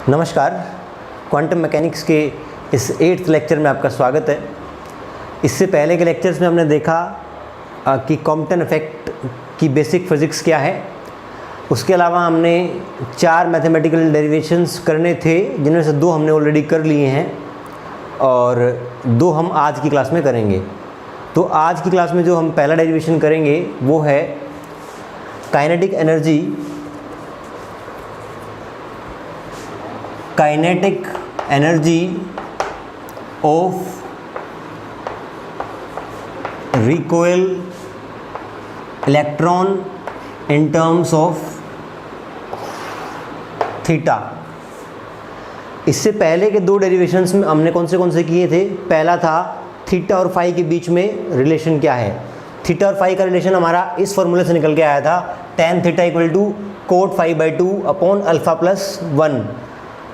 नमस्कार, quantum mechanics के इस 8th लेक्चर में आपका स्वागत है। इससे पहले के लेक्चर्स में हमने देखा कि कॉम्पटन इफेक्ट की बेसिक फिज़िक्स क्या है। उसके अलावा हमने 4 मैथमेटिकल डेरिवेशंस करने थे, जिनमें से 2 हमने ऑलरेडी कर लिए हैं और 2 हम आज की क्लास में करेंगे। तो आज की क्लास में जो हम पहला डेरिवेशन करेंगे वो है kinetic energy of recoil electron in terms of theta. इससे पहले के 2 डेरिवेशंस में हमने कौन से किए थे। पहला था थीटा और फाई के बीच में रिलेशन क्या है। थीटा और फाई का रिलेशन हमारा इस फॉर्मूले से निकल के आया था, tan theta equal to cot phi by 2 upon alpha plus 1।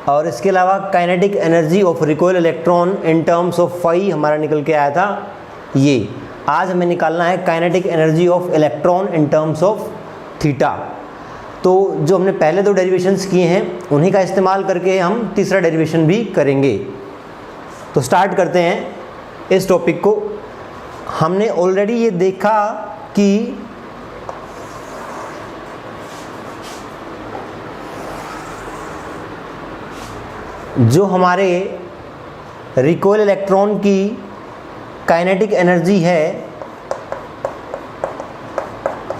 और इसके अलावा kinetic energy of recoil electron in terms of phi हमारा निकल के आया था ये। आज हमें निकालना है kinetic energy of electron in terms of theta. तो जो हमने पहले 2 डेरिवेशंस किए हैं उन्हीं का इस्तेमाल करके हम तीसरा डेरिवेशन भी करेंगे। तो स्टार्ट करते हैं इस टॉपिक को। हमने ऑलरेडी ये देखा कि जो हमारे रिकॉइल इलेक्ट्रॉन की काइनेटिक एनर्जी है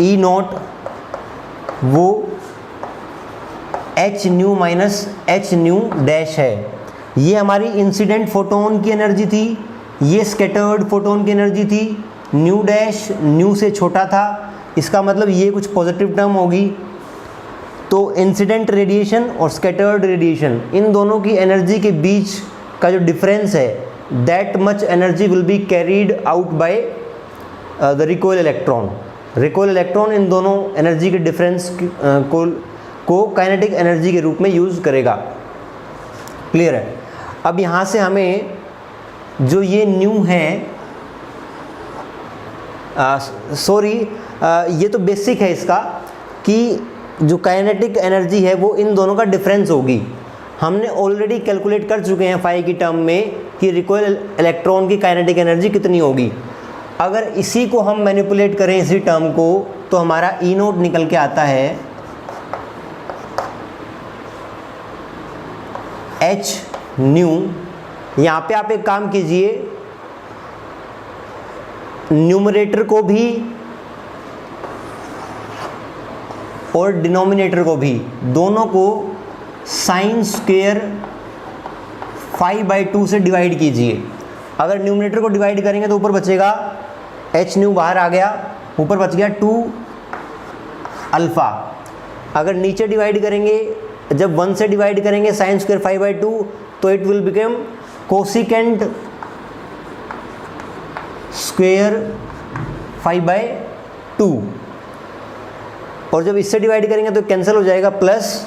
ई नॉट, वो H new minus H nu dash है। ये हमारी इंसिडेंट फोटोन की एनर्जी थी, ये स्कैटर्ड फोटोन की एनर्जी थी। न्यू डैश न्यू से छोटा था, इसका मतलब ये कुछ पॉजिटिव टर्म होगी। तो इंसिडेंट रेडिएशन और स्कैटर्ड रेडिएशन, इन दोनों की एनर्जी के बीच का जो डिफरेंस है, that much energy will be carried out by the recoil electron. Recoil electron इन दोनों एनर्जी के डिफरेंस को काइनेटिक एनर्जी के रूप में यूज़ करेगा। क्लियर है। अब यहाँ से हमें जो ये न्यू है, ये तो बेसिक है इसका, कि जो काइनेटिक एनर्जी है वो इन दोनों का डिफरेंस होगी। हमने ऑलरेडी कैलकुलेट कर चुके हैं फाई की टर्म में कि रिकॉइल इलेक्ट्रॉन की काइनेटिक एनर्जी कितनी होगी। अगर इसी को हम मैनिपुलेट करें, इसी टर्म को, तो हमारा ई नोट निकल के आता है एच न्यू। यहाँ पे आप एक काम कीजिए, न्यूमरेटर को भी और डिनोमिनेटर को भी, दोनों को साइन स्क्वायर फाई बाई 2 से डिवाइड कीजिए। अगर न्यूमरेटर को डिवाइड करेंगे तो ऊपर बचेगा एच न्यू, बाहर आ गया, ऊपर बच गया 2 अल्फ़ा। अगर नीचे डिवाइड करेंगे, जब 1 से डिवाइड करेंगे साइन स्क्वायर फाई बाई 2, तो it will become cosecant square phi by 2। और जब इससे डिवाइड करेंगे तो कैंसिल हो जाएगा, प्लस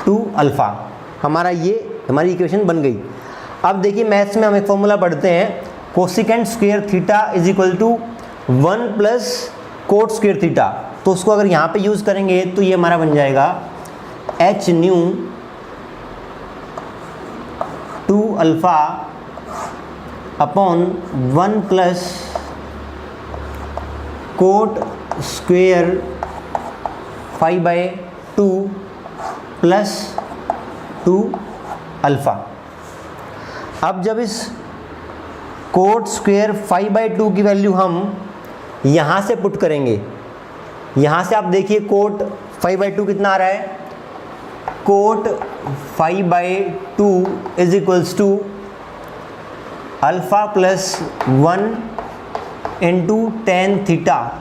2 अल्फ़ा। हमारी इक्वेशन बन गई। अब देखिए मैथ्स में हम एक फॉर्मूला पढ़ते हैं, cosecant square theta is equal to 1 plus cot square theta. तो उसको अगर यहाँ पे यूज़ करेंगे तो ये हमारा बन जाएगा h nu 2 alpha upon 1 plus cot square phi by 2 plus 2 alpha. अब जब इस कोट स्क्वेयर फाई बाई 2 की वैल्यू हम यहाँ से पुट करेंगे, यहाँ से आप देखिए कोट फाई बाई 2 कितना आ रहा है, cot phi by 2 is equals to alpha plus 1 into tan theta.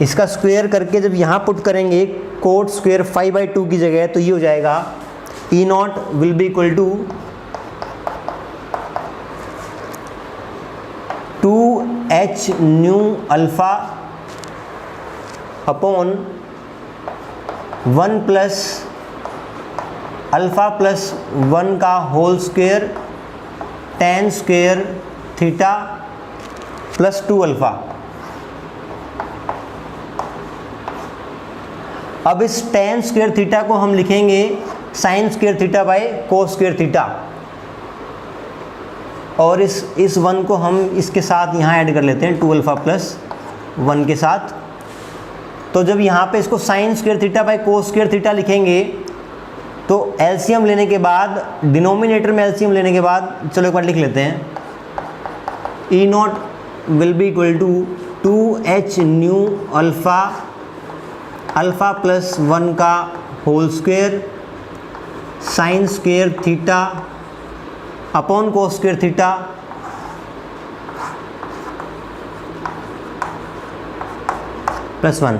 इसका स्क्वायर करके जब यहाँ पुट करेंगे कोट स्क्वायर फाई बाई 2 की जगह, तो ये हो जाएगा E naught will be equal to 2h nu alpha upon 1 plus alpha plus 1 का whole square tan square theta plus 2 alpha. अब इस tan स्क्वायर थीटा को हम लिखेंगे sine square theta by cos square theta, और इस 1 को हम इसके साथ यहाँ ऐड कर लेते हैं 2 अल्फ़ा प्लस 1 के साथ। तो जब यहाँ पे इसको sign square theta by cos square theta लिखेंगे तो एलसीएम लेने के बाद, डिनोमिनेटर में एलसीएम लेने के बाद, चलो एक बार लिख लेते हैं, E naught will be equal to 2h nu alpha plus 1 का whole square sine square theta upon cos square theta plus 1।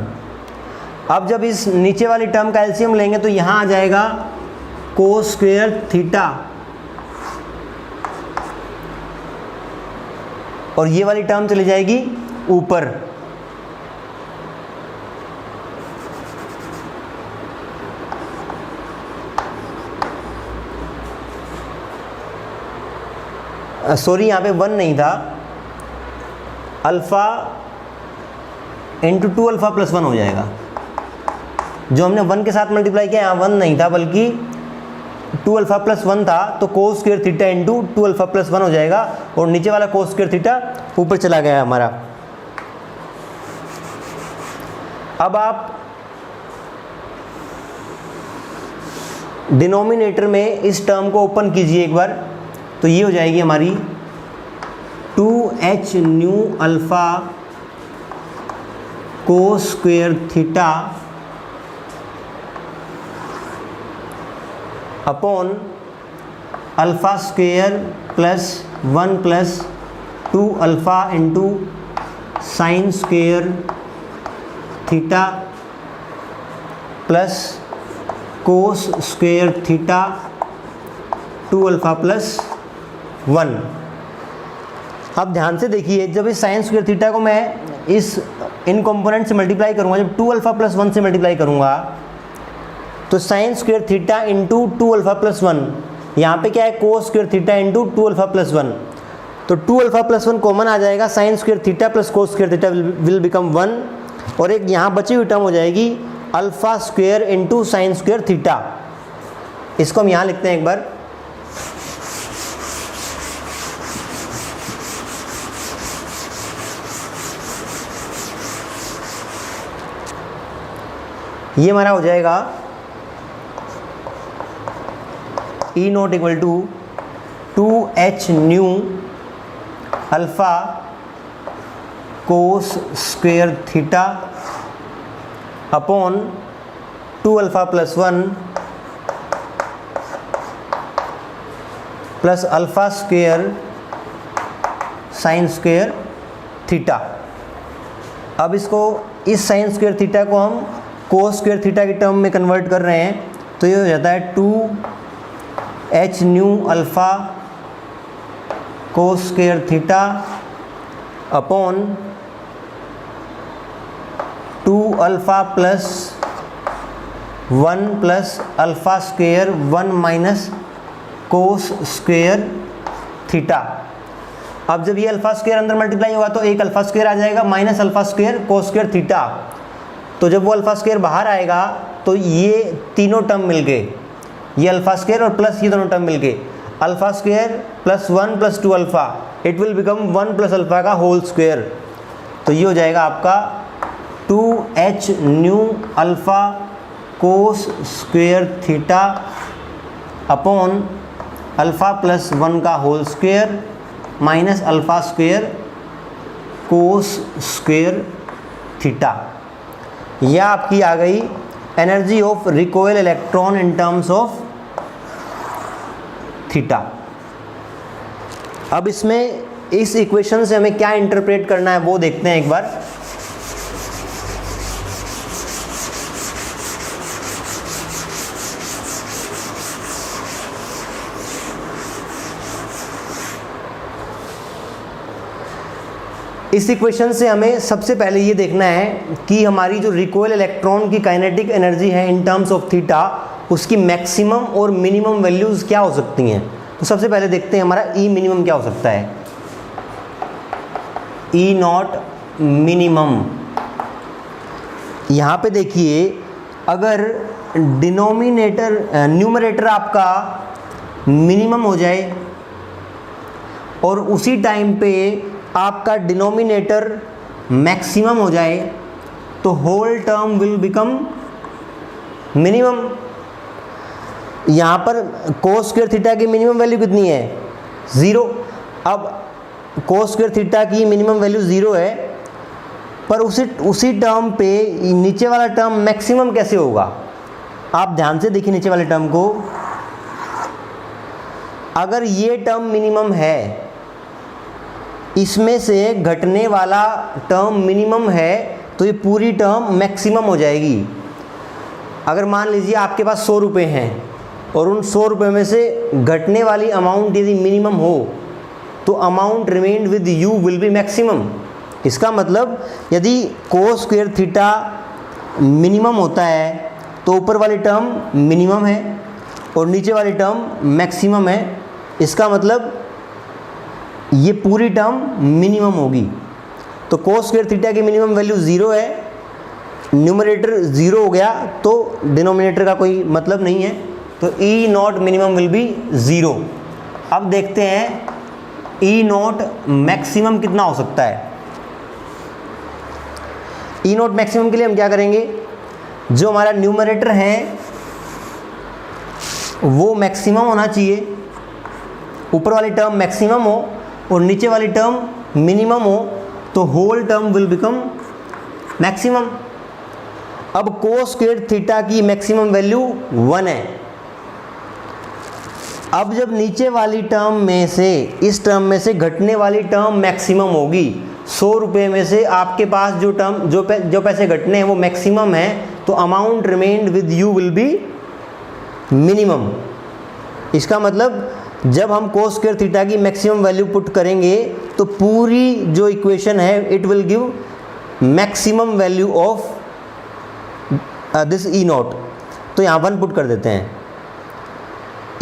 अब जब इस नीचे वाली टर्म का एलसीएम लेंगे तो यहाँ आ जाएगा कोस स्क्वायर थीटा, और ये वाली टर्म चली जाएगी ऊपर। सॉरी, यहाँ पे 1 नहीं था, अल्फ़ा इंटू 2 अल्फ़ा प्लस 1 हो जाएगा। जो हमने 1 के साथ मल्टीप्लाई किया, यहाँ 1 नहीं था बल्कि 2 अल्फ़ा प्लस 1 था, तो कोस square theta into 2 alpha plus 1 हो जाएगा, और नीचे वाला कोस स्क्वायर थीटा ऊपर चला गया हमारा। अब आप डिनोमिनेटर में इस टर्म को ओपन कीजिए एक बार, तो ये हो जाएगी हमारी 2h nu alpha cos square theta upon alpha square plus 1 plus 2 alpha into sine square theta plus cos square theta 2 alpha plus 1। अब ध्यान से देखिए, जब इस साइन स्क्वायर थीटा को मैं इन कंपोनेंट से मल्टीप्लाई करूँगा, जब 2 अल्फ़ा प्लस 1 से मल्टीप्लाई करूँगा तो sign square theta into 2 alpha plus 1, यहाँ पे क्या है कोस square theta into 2 alpha plus 1, तो 2 अल्फ़ा प्लस 1 कॉमन आ जाएगा, sign square theta plus cos square theta will become 1, और एक यहाँ बची हुई टर्म हो जाएगी alpha square into sine square theta. इसको हम यहाँ लिखते हैं एक बार, ये हमारा हो जाएगा E naught equal to 2h nu alpha cos square theta upon 2 alpha plus 1 plus alpha square sine square theta. अब इसको, इस साइन स्क्वायर थीटा को हम कोस स्क्वायर थीटा की टर्म में कन्वर्ट कर रहे हैं, तो ये हो जाता है 2h nu alpha cos square theta upon 2 alpha plus 1 plus alpha square 1 minus cos square theta. अब जब ये अल्फ़ा स्क्वायर अंदर मल्टीप्लाई होगा तो एक अल्फ़ा स्क्वायर आ जाएगा minus alpha square cos square theta, तो जब वो अल्फ़ा स्क्वायर बाहर आएगा तो ये तीनों टर्म मिल गए, ये अल्फ़ा स्क्वायर और प्लस ये दोनों टर्म मिल गए, alpha square plus 1 plus 2 alpha, it will become 1 plus alpha का होल स्क्वायर। तो ये हो जाएगा आपका 2h nu alpha cos square theta upon alpha plus 1 का whole square minus alpha square cos square theta. यह आपकी आ गई energy of recoil electron in terms of theta. अब इसमें इस इक्वेशन से हमें क्या इंटरप्रेट करना है वो देखते हैं एक बार। इस इक्वेशन से हमें सबसे पहले ये देखना है कि हमारी जो रिकॉइल इलेक्ट्रॉन की काइनेटिक एनर्जी है इन टर्म्स ऑफ थीटा, उसकी मैक्सिमम और मिनिमम वैल्यूज़ क्या हो सकती हैं। तो सबसे पहले देखते हैं हमारा ई मिनिमम क्या हो सकता है। ई नॉट मिनिमम, यहाँ पे देखिए अगर न्यूमरेटर आपका मिनिमम हो जाए और उसी टाइम पे आपका डिनोमिनेटर मैक्सिमम हो जाए तो whole term will become minimum. यहाँ पर कोस स्क्वायर थीटा की मिनिमम वैल्यू कितनी है? 0। अब कोस स्क्वायर थीटा की मिनिमम वैल्यू 0 है, पर उसी टर्म पे नीचे वाला टर्म मैक्सिमम कैसे होगा? आप ध्यान से देखिए नीचे वाले टर्म को। अगर ये टर्म मिनिमम है, इसमें से घटने वाला टर्म मिनिमम है, तो ये पूरी टर्म मैक्सिमम हो जाएगी। अगर मान लीजिए आपके पास 100 रुपये हैं और उन 100 रुपये में से घटने वाली अमाउंट यदि मिनिमम हो तो amount remained with you will be maximum. इसका मतलब यदि कोस स्क्वायर थीटा मिनिमम होता है तो ऊपर वाली टर्म मिनिमम है और नीचे वाली टर्म मैक्सिमम है। इसका मतलब ये पूरी टर्म मिनिमम होगी। तो कोस स्क्वायर थीटा की मिनिमम वैल्यू 0 है, न्यूमरेटर 0 हो गया तो डिनोमिनेटर का कोई मतलब नहीं है, तो E not minimum will be 0। अब देखते हैं ई नॉट मैक्सिमम कितना हो सकता है। ई नॉट मैक्सिमम के लिए हम क्या करेंगे, जो हमारा न्यूमरेटर है वो मैक्सिमम होना चाहिए, ऊपर वाली टर्म मैक्सिमम हो और नीचे वाली टर्म मिनिमम हो, तो whole term will become maximum. अब कोस स्क्वायर थीटा की मैक्सिमम वैल्यू 1 है। अब जब नीचे वाली टर्म में से, इस टर्म में से घटने वाली टर्म मैक्सिमम होगी, 100 रुपये में से आपके पास जो पैसे घटने हैं वो मैक्सिमम है, तो amount remained with you will be minimum. इसका मतलब जब हम कोस स्क्वायर थीटा की मैक्सिमम वैल्यू पुट करेंगे तो पूरी जो इक्वेशन है it will give maximum value of this E not. तो यहाँ 1 पुट कर देते हैं,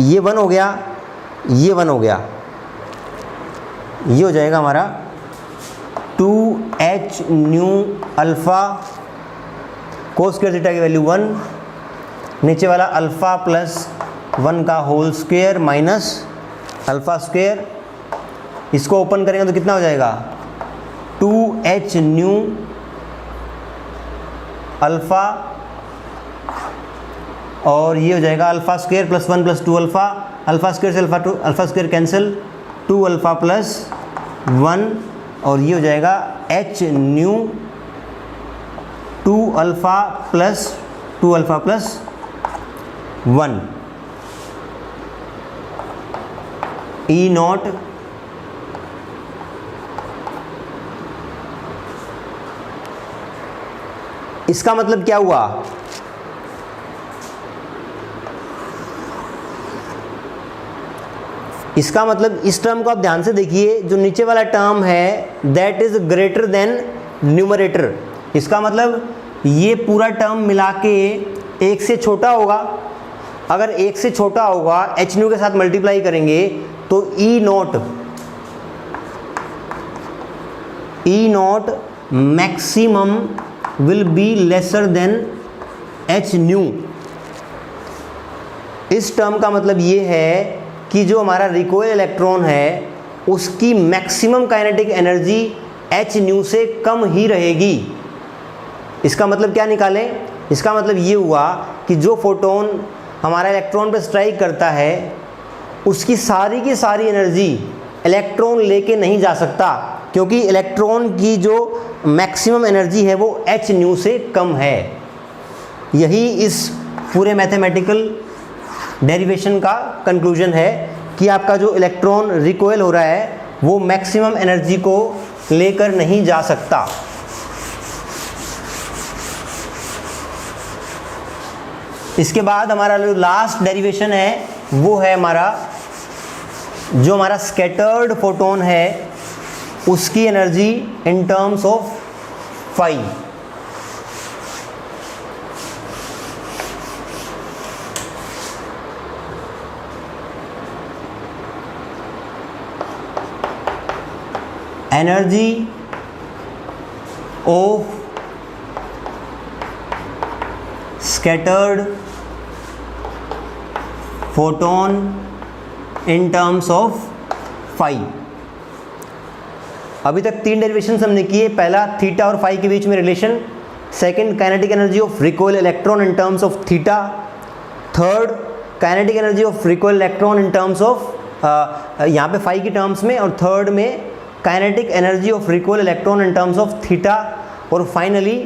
ये 1 हो गया, ये 1 हो गया, ये हो जाएगा हमारा 2h nu alpha, cos square theta की वैल्यू 1, नीचे वाला अल्फ़ा प्लस 1 का whole square minus alpha square. इसको ओपन करेंगे तो कितना हो जाएगा 2h न्यू अल्फ़ा, और ये हो जाएगा alpha square plus 1 plus 2 alpha, alpha square से alpha square cancel, 2 alpha plus 1, और ये हो जाएगा h nu 2 alpha plus 1 E naught इसका मतलब क्या हुआ, इसका मतलब इस टर्म को आप ध्यान से देखिए, जो नीचे वाला टर्म है that is greater than numerator. इसका मतलब ये पूरा टर्म मिला के 1 से छोटा होगा। अगर 1 से छोटा होगा, एच न्यू के साथ मल्टीप्लाई करेंगे तो E naught maximum will be lesser than H nu. इस टर्म का मतलब ये है कि जो हमारा रिकॉइल इलेक्ट्रॉन है उसकी maximum kinetic energy H new से कम ही रहेगी। इसका मतलब क्या निकालें, इसका मतलब ये हुआ कि जो फोटोन हमारा इलेक्ट्रॉन पर स्ट्राइक करता है उसकी सारी की सारी एनर्जी इलेक्ट्रॉन लेके नहीं जा सकता, क्योंकि इलेक्ट्रॉन की जो मैक्सिमम एनर्जी है वो एच न्यू से कम है। यही इस पूरे मैथमेटिकल डेरिवेशन का कंक्लूजन है कि आपका जो इलेक्ट्रॉन रिकॉइल हो रहा है वो मैक्सिमम एनर्जी को लेकर नहीं जा सकता। इसके बाद हमारा जो लास्ट डेरिवेशन है वो है हमारा जो हमारा स्कैटर्ड फोटोन है उसकी energy in terms of phi. Energy of scattered photon in terms of phi। अभी तक 3 डेरिवेशंस हमने किए। पहला थीटा और फाई के बीच में relation, second kinetic energy of recoil electron in terms of theta, third kinetic energy of recoil electron in terms of यहाँ पे फाई की टर्म्स में, और थर्ड में kinetic energy of recoil electron in terms of theta, और finally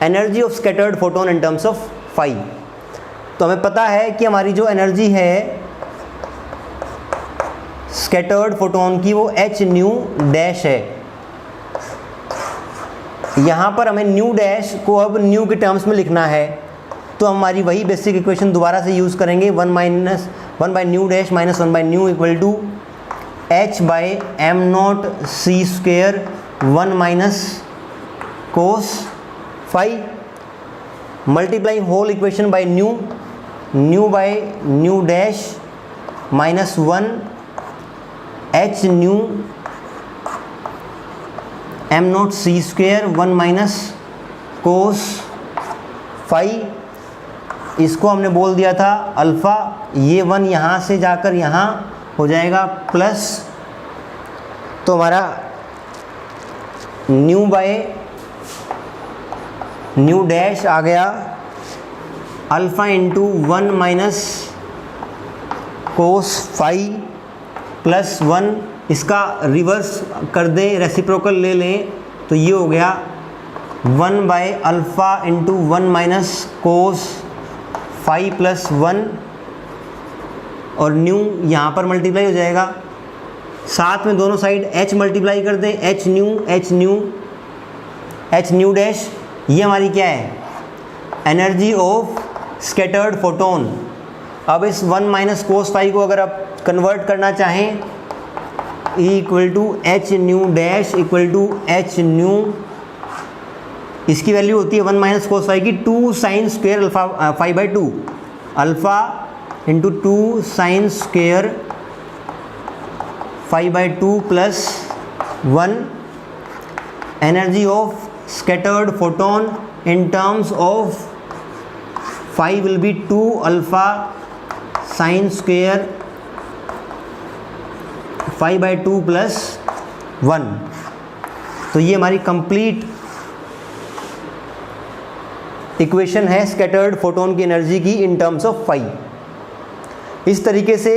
energy of scattered photon in terms of phi. तो हमें पता है कि हमारी जो एनर्जी है स्कैटर्ड फोटोन की वो h न्यू डैश है। यहाँ पर हमें न्यू डैश को अब न्यू के टर्म्स में लिखना है, तो हमारी वही बेसिक इक्वेशन दोबारा से यूज़ करेंगे। 1 by nu dash minus 1 by nu equal to h by m naught c square 1 minus cos phi, multiply whole equation by nu by nu dash minus 1 h nu m naught c square 1 minus cos phi, इसको हमने बोल दिया था alpha. ये 1 यहाँ से जाकर यहाँ हो जाएगा प्लस, तो हमारा न्यू बाय न्यू डैश आ गया alpha into 1 minus cos phi plus 1, इसका रिवर्स कर दें, रेसिप्रोकल ले लें, तो ये हो गया 1 by alpha into 1 minus cos phi plus 1, और न्यू यहाँ पर मल्टीप्लाई हो जाएगा, साथ में दोनों साइड h मल्टीप्लाई कर दें, h न्यू डैश, ये हमारी क्या है एनर्जी ऑफ स्कैटर्ड फोटोन। अब इस 1 माइनस कोस फाई को अगर आप कन्वर्ट करना चाहें, E equal to h nu dash equal to h nu, इसकी वैल्यू होती है 1 माइनस कोस फाई की 2 sine square alpha phi by 2, alpha into 2 sine square phi by 2 plus 1, energy of scattered photon in terms of phi will be 2 alpha sin square phi by 2 plus 1। तो ये हमारी complete equation है scattered photon की energy की इन terms of phi. इस तरीके से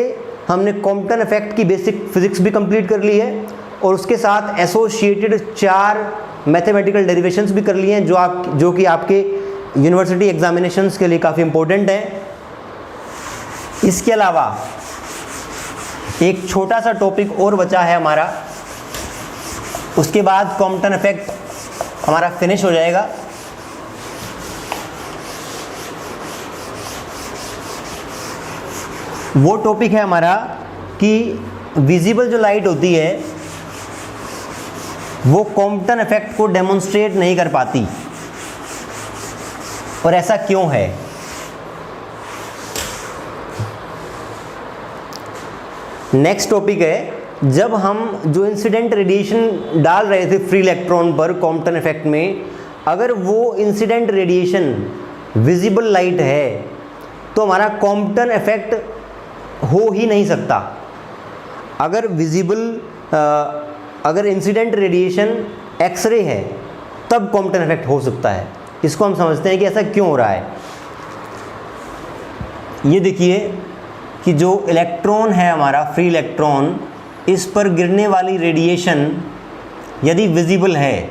हमने कॉम्पटन इफेक्ट की बेसिक फिजिक्स भी कंप्लीट कर ली है, और उसके साथ एसोसिएटेड 4 मैथमेटिकल डेरिवेशंस भी कर लिए हैं, जो कि आपके यूनिवर्सिटी एग्जामिनेशंस के लिए काफ़ी इंपॉर्टेंट हैं। इसके अलावा एक छोटा सा टॉपिक और बचा है हमारा, उसके बाद कॉम्पटन इफेक्ट हमारा फिनिश हो जाएगा। वो टॉपिक है हमारा कि विजिबल जो लाइट होती है वो कॉम्पटन इफेक्ट को डेमोन्स्ट्रेट नहीं कर पाती, और ऐसा क्यों है। नेक्स्ट टॉपिक है, जब हम जो इंसिडेंट रेडिएशन डाल रहे थे फ्री इलेक्ट्रॉन पर कॉम्पटन इफेक्ट में, अगर वो इंसिडेंट रेडिएशन विजिबल लाइट है तो हमारा कॉम्पटन इफेक्ट हो ही नहीं सकता। अगर इंसिडेंट रेडिएशन एक्सरे है तब कॉम्पटन इफेक्ट हो सकता है। इसको हम समझते हैं कि ऐसा क्यों हो रहा है। ये देखिए कि जो इलेक्ट्रॉन है हमारा फ्री इलेक्ट्रॉन, इस पर गिरने वाली रेडिएशन यदि विजिबल है,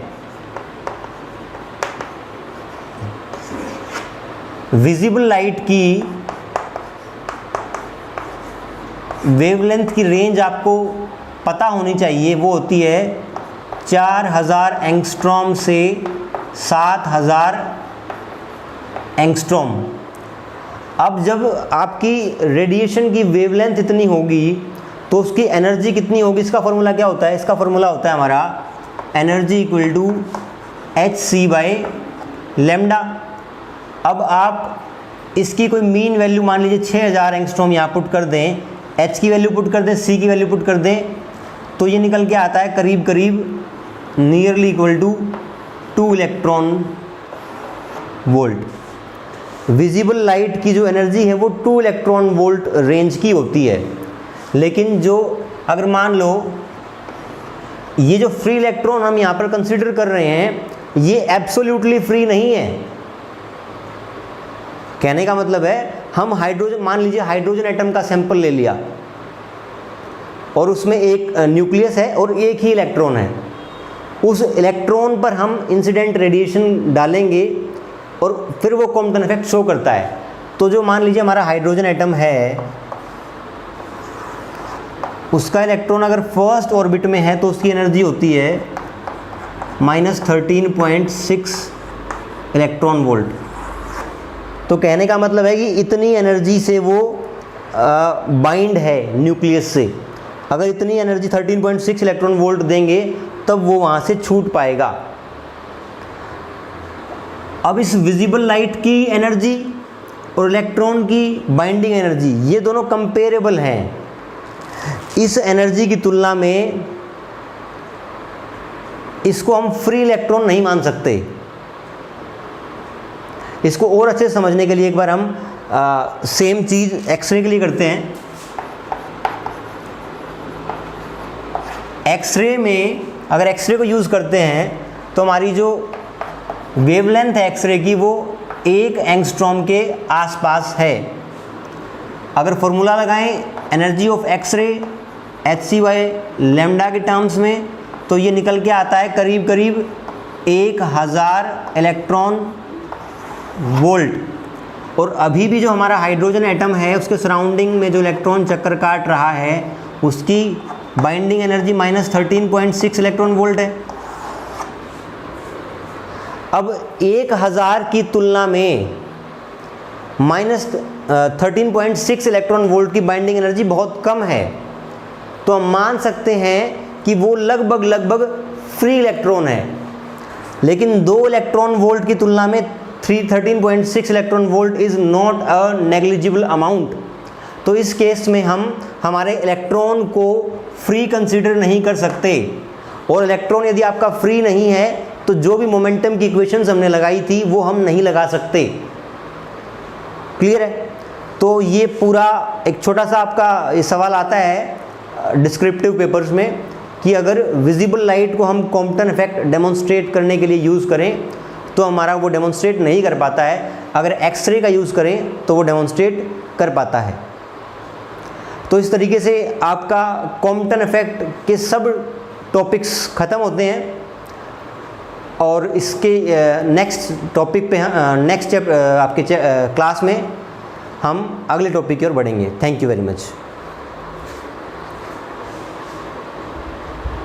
विजिबल लाइट की वेवलेंथ की रेंज आपको पता होनी चाहिए, वो होती है 4000 एंगस्ट्रॉम से 7000 एंगस्ट्रॉम। अब जब आपकी रेडिएशन की वेवलेंथ इतनी होगी तो उसकी एनर्जी कितनी होगी, इसका फॉर्मूला क्या होता है, इसका फॉर्मूला होता है हमारा energy equal to hc by lambda. अब आप इसकी कोई मीन वैल्यू मान लीजिए 6000 एंगस्ट्रॉम यहाँ पुट कर दें, h की वैल्यू पुट कर दें, c की वैल्यू पुट कर दें, तो ये निकल के आता है करीब करीब nearly equal to 2 electron volt. Visible light की जो एनर्जी है वो 2 इलेक्ट्रॉन वोल्ट रेंज की होती है, लेकिन जो अगर मान लो ये जो फ्री इलेक्ट्रॉन हम यहाँ पर कंसीडर कर रहे हैं ये एब्सोल्युटली फ्री नहीं है। कहने का मतलब है हम हाइड्रोजन, मान लीजिए हाइड्रोजन एटम का सैंपल ले लिया और उसमें एक न्यूक्लियस है और एक ही इलेक्ट्रॉन है, उस इलेक्ट्रॉन पर हम इंसिडेंट रेडिएशन डालेंगे और फिर वो कॉम्पटन इफेक्ट शो करता है। तो जो मान लीजिए हमारा हाइड्रोजन एटम है, उसका इलेक्ट्रॉन अगर फर्स्ट ऑर्बिट में है तो उसकी एनर्जी होती है -13.6 इलेक्ट्रॉन वोल्ट। तो कहने का मतलब है कि इतनी एनर्जी से वो बाइंड है न्यूक्लियस से। अगर इतनी एनर्जी 13.6 इलेक्ट्रॉन वोल्ट देंगे तब वो वहाँ से छूट पाएगा। अब इस विजिबल लाइट की एनर्जी और इलेक्ट्रॉन की बाइंडिंग एनर्जी ये दोनों कंपेरेबल हैं। इस एनर्जी की तुलना में इसको हम फ्री इलेक्ट्रॉन नहीं मान सकते। इसको और अच्छे से समझने के लिए एक बार हम सेम चीज़ एक्सरे के लिए करते हैं। एक्सरे में अगर एक्सरे को यूज़ करते हैं तो हमारी जो वेवलेंथ है एक्सरे की वो 1 एंगस्ट्रॉम के आसपास है। अगर फॉर्मूला लगाएं एनर्जी ऑफ एक्सरे hc/λ के टर्म्स में तो ये निकल के आता है करीब करीब 1000 इलेक्ट्रॉन वोल्ट। और अभी भी जो हमारा हाइड्रोजन एटम है उसके सराउंडिंग में जो इलेक्ट्रॉन चक्कर काट रहा है उसकी बाइंडिंग एनर्जी -13.6 इलेक्ट्रॉन वोल्ट है। अब 1000 की तुलना में -13.6 इलेक्ट्रॉन वोल्ट की बाइंडिंग एनर्जी बहुत कम है, तो हम मान सकते हैं कि वो लगभग फ्री इलेक्ट्रॉन है। लेकिन 2 इलेक्ट्रॉन वोल्ट की तुलना में 13.6 electron volt is not a negligible amount. तो इस केस में हम हमारे इलेक्ट्रॉन को फ्री कंसीडर नहीं कर सकते। और इलेक्ट्रॉन यदि आपका फ्री नहीं है तो जो भी मोमेंटम की इक्वेशंस हमने लगाई थी वो हम नहीं लगा सकते। क्लियर है? तो ये पूरा एक छोटा सा आपका ये सवाल आता है डिस्क्रिप्टिव पेपर्स में कि अगर विजिबल लाइट को हम कॉम्पटन इफेक्ट डेमोन्स्ट्रेट करने के लिए यूज़ करें तो हमारा वो डेमोन्स्ट्रेट नहीं कर पाता है, अगर एक्सरे का यूज़ करें तो वो डेमोन्स्ट्रेट कर पाता है। तो इस तरीके से आपका कॉम्पटन इफेक्ट के सब टॉपिक्स ख़त्म होते हैं और इसके नेक्स्ट टॉपिक पे नेक्स्ट आपके क्लास में हम अगले टॉपिक की ओर बढ़ेंगे। Thank you very much.